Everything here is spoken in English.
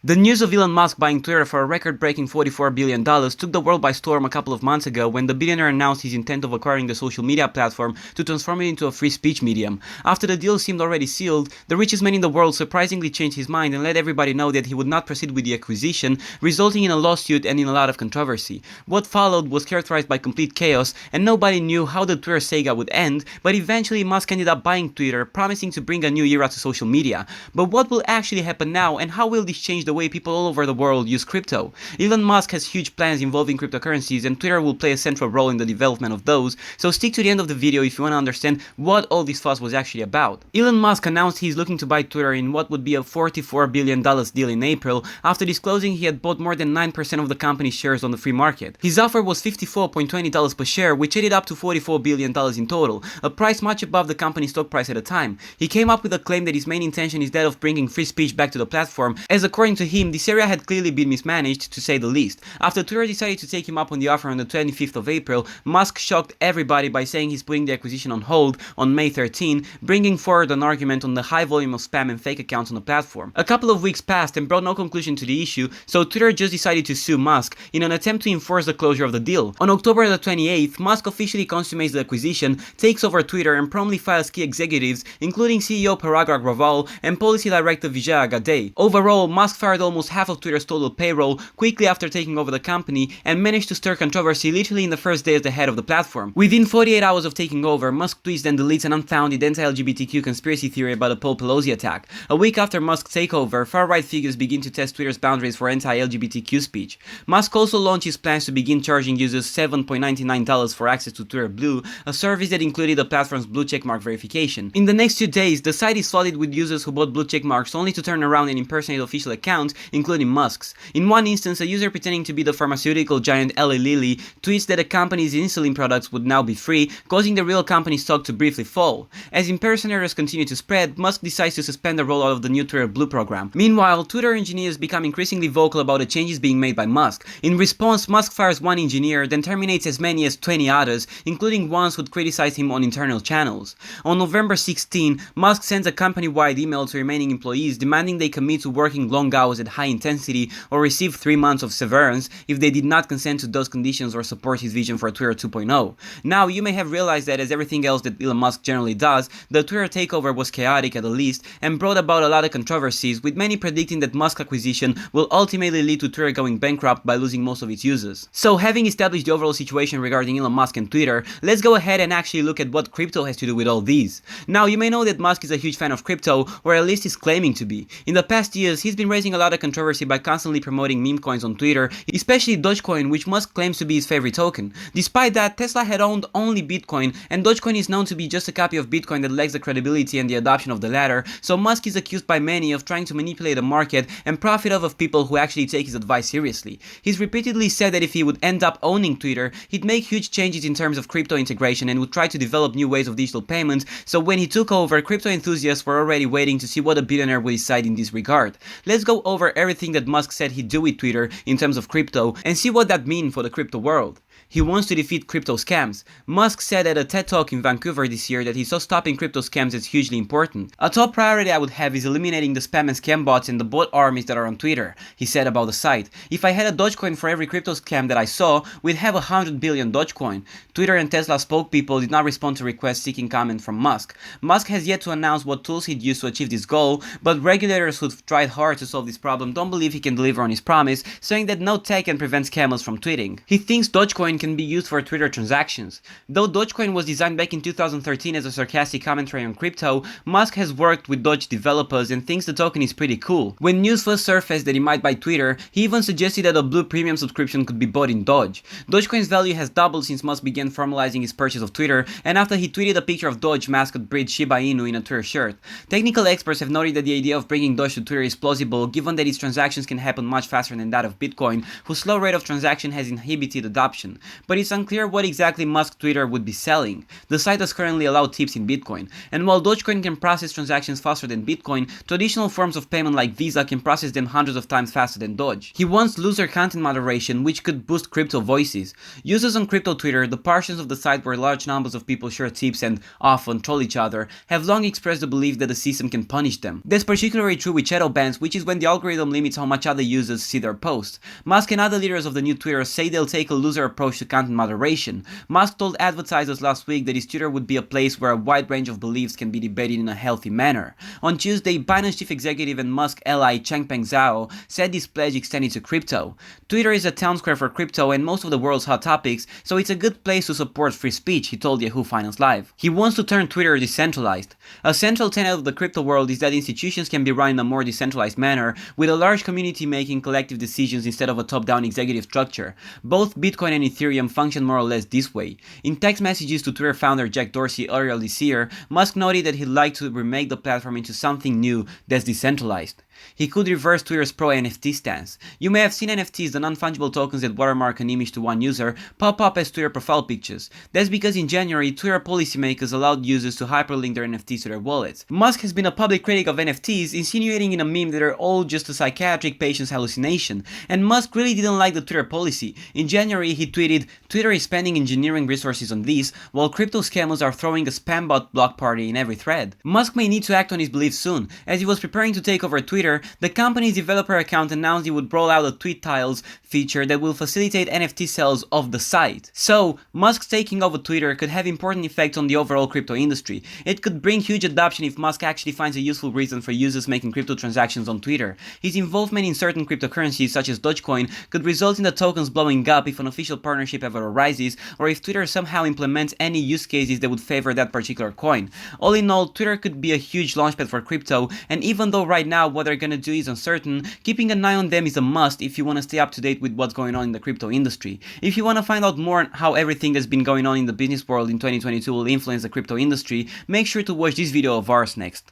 The news of Elon Musk buying Twitter for a record-breaking $44 billion took the world by storm a couple of months ago when the billionaire announced his intent of acquiring the social media platform to transform it into a free speech medium. After the deal seemed already sealed, the richest man in the world surprisingly changed his mind and let everybody know that he would not proceed with the acquisition, resulting in a lawsuit and in a lot of controversy. What followed was characterized by complete chaos, and nobody knew how the Twitter saga would end, but eventually Musk ended up buying Twitter, promising to bring a new era to social media. But what will actually happen now, and how will this change the way people all over the world use crypto? Elon Musk has huge plans involving cryptocurrencies, and Twitter will play a central role in the development of those, so stick to the end of the video if you want to understand what all this fuss was actually about. Elon Musk announced he's looking to buy Twitter in what would be a $44 billion deal in April, after disclosing he had bought more than 9% of the company's shares on the free market. His offer was $54.20 per share, which added up to $44 billion in total, a price much above the company's stock price at the time. He came up with a claim that his main intention is that of bringing free speech back to the platform, as according to him, this area had clearly been mismanaged, to say the least. After Twitter decided to take him up on the offer on the 25th of April, Musk shocked everybody by saying he's putting the acquisition on hold on May 13, bringing forward an argument on the high volume of spam and fake accounts on the platform. A couple of weeks passed and brought no conclusion to the issue, so Twitter just decided to sue Musk in an attempt to enforce the closure of the deal. On October the 28th, Musk officially consummates the acquisition, takes over Twitter, and promptly fires key executives, including CEO Parag Agrawal and Policy Director Vijay Gadde. Overall, Musk fired almost half of Twitter's total payroll quickly after taking over the company and managed to stir controversy literally in the first day as the head of the platform. Within 48 hours of taking over, Musk tweets and deletes an unfounded anti-LGBTQ conspiracy theory about the Paul Pelosi attack. A week after Musk's takeover, far-right figures begin to test Twitter's boundaries for anti-LGBTQ speech. Musk also launched his plans to begin charging users $7.99 for access to Twitter Blue, a service that included the platform's blue checkmark verification. In the next 2 days, the site is flooded with users who bought blue checkmarks only to turn around and impersonate official accounts, including Musk's. In one instance, a user pretending to be the pharmaceutical giant Eli Lilly tweets that the company's insulin products would now be free, causing the real company's stock to briefly fall. As impersonators continue to spread, Musk decides to suspend the rollout of the new Twitter Blue program. Meanwhile, Twitter engineers become increasingly vocal about the changes being made by Musk. In response, Musk fires one engineer, then terminates as many as 20 others, including ones who'd criticized him on internal channels. On November 16, Musk sends a company-wide email to remaining employees demanding they commit to working long hours at high intensity or receive 3 months of severance if they did not consent to those conditions or support his vision for Twitter 2.0. Now, you may have realized that as everything else that Elon Musk generally does, the Twitter takeover was chaotic at the least and brought about a lot of controversies, with many predicting that Musk's acquisition will ultimately lead to Twitter going bankrupt by losing most of its users. So, having established the overall situation regarding Elon Musk and Twitter, let's go ahead and actually look at what crypto has to do with all these. Now, you may know that Musk is a huge fan of crypto, or at least is claiming to be. In the past years, he's been raising a lot of controversy by constantly promoting meme coins on Twitter, especially Dogecoin, which Musk claims to be his favorite token. Despite that, Tesla had owned only Bitcoin, and Dogecoin is known to be just a copy of Bitcoin that lacks the credibility and the adoption of the latter, so Musk is accused by many of trying to manipulate the market and profit off of people who actually take his advice seriously. He's repeatedly said that if he would end up owning Twitter, he'd make huge changes in terms of crypto integration and would try to develop new ways of digital payments, so when he took over, crypto enthusiasts were already waiting to see what a billionaire would decide in this regard. Let's go over everything that Musk said he'd do with Twitter in terms of crypto and see what that means for the crypto world. He wants to defeat crypto scams. Musk said at a TED Talk in Vancouver this year that he saw stopping crypto scams as hugely important. A top priority I would have is eliminating the spam and scam bots and the bot armies that are on Twitter, he said about the site. If I had a Dogecoin for every crypto scam that I saw, we'd have 100 billion Dogecoin. Twitter and Tesla spokespeople did not respond to requests seeking comment from Musk. Musk has yet to announce what tools he'd use to achieve this goal, but regulators who've tried hard to solve this problem don't believe he can deliver on his promise, saying that no tech can prevent scammers from tweeting. He thinks Dogecoin can be used for Twitter transactions. Though Dogecoin was designed back in 2013 as a sarcastic commentary on crypto, Musk has worked with Doge developers and thinks the token is pretty cool. When news first surfaced that he might buy Twitter, he even suggested that a Blue Premium subscription could be bought in Doge. Dogecoin's value has doubled since Musk began formalizing his purchase of Twitter, and after he tweeted a picture of Doge mascot breed Shiba Inu in a Twitter shirt. Technical experts have noted that the idea of bringing Doge to Twitter is plausible, given that its transactions can happen much faster than that of Bitcoin, whose slow rate of transaction has inhibited adoption. but it's unclear what exactly Musk's Twitter would be selling. The site does currently allow tips in Bitcoin, and while Dogecoin can process transactions faster than Bitcoin, traditional forms of payment like Visa can process them hundreds of times faster than Doge. He wants looser content moderation, which could boost crypto voices. Users on crypto Twitter, the portions of the site where large numbers of people share tips and often troll each other, have long expressed the belief that the system can punish them. That's particularly true with shadow bans, which is when the algorithm limits how much other users see their posts. Musk and other leaders of the new Twitter say they'll take a looser approach to content moderation. Musk told advertisers last week that his Twitter would be a place where a wide range of beliefs can be debated in a healthy manner. On Tuesday, Binance chief executive and Musk ally Changpeng Zhao said this pledge extended to crypto. Twitter is a town square for crypto and most of the world's hot topics, so it's a good place to support free speech, he told Yahoo Finance Live. He wants to turn Twitter decentralized. A central tenet of the crypto world is that institutions can be run in a more decentralized manner, with a large community making collective decisions instead of a top-down executive structure. Both Bitcoin and Ethereum function more or less this way. In text messages to Twitter founder Jack Dorsey earlier this year, Musk noted that he'd like to remake the platform into something new that's decentralized. He could reverse Twitter's pro-NFT stance. You may have seen NFTs, the non-fungible tokens that watermark an image to one user, pop up as Twitter profile pictures. That's because in January, Twitter policymakers allowed users to hyperlink their NFTs to their wallets. Musk has been a public critic of NFTs, insinuating in a meme that they're all just a psychiatric patient's hallucination. And Musk really didn't like the Twitter policy. In January, he tweeted, "Twitter is spending engineering resources on this, while crypto scammers are throwing a spam bot block party in every thread." Musk may need to act on his beliefs soon. As he was preparing to take over Twitter, the company's developer account announced it would roll out a tweet tiles feature that will facilitate NFT sales of the site. So, Musk's taking over Twitter could have important effects on the overall crypto industry. It could bring huge adoption if Musk actually finds a useful reason for users making crypto transactions on Twitter. His involvement in certain cryptocurrencies such as Dogecoin could result in the tokens blowing up if an official partnership ever arises, or if Twitter somehow implements any use cases that would favor that particular coin. All in all, Twitter could be a huge launchpad for crypto, and even though right now what they're gonna do is uncertain, keeping an eye on them is a must if you want to stay up to date with what's going on in the crypto industry. If you want to find out more on how everything that's been going on in the business world in 2022 will influence the crypto industry, make sure to watch this video of ours next.